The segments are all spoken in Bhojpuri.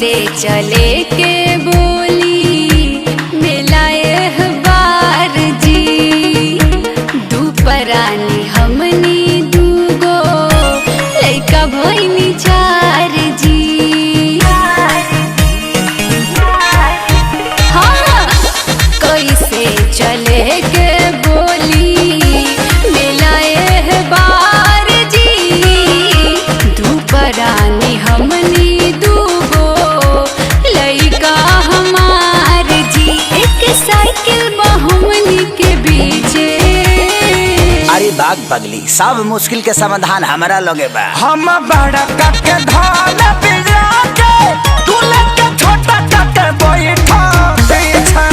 कैसे चले के बोली मिलाए बार जी दुपरानी हमनी दूगो लइका भइनी चार जी। हाँ कैसे चले के बोली मिलाए बार जी दुपरानी हमनी बाग पगली सब मुश्किल के समाधान हमारा लगे बा। हम बड़ा के धान पिला के दूल्हे के छोटा के बैठा पीछे।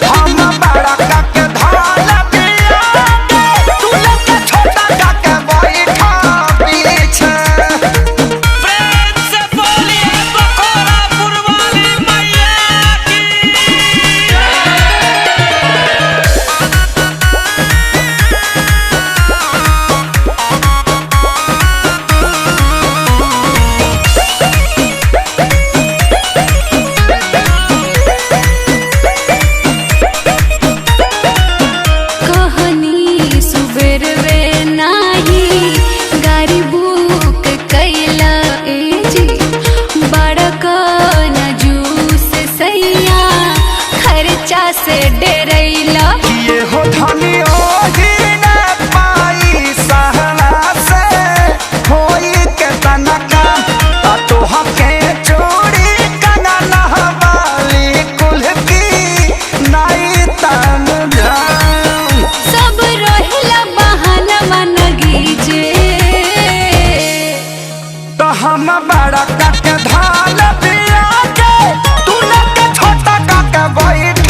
हम बड़ा के धान पिला के दूल्हे के छोटा के बैठा पीछे। प्रेम से बोलिए बकोरा पुरवाली मैया की। से डेरैला ये हो धनी ओही न पाई सहला से होई के तनका तो हके चोरी कंगन हवाली कुल की नाई तन जान सब रोहिला बहाना मन गीजे। तो हम बड़ा के धान पिया के तूने के छोटा के बैठ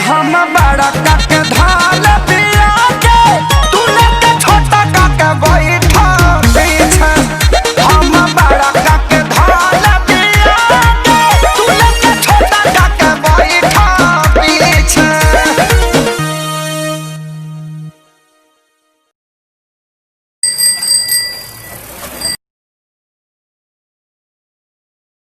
हम बड़ा के धान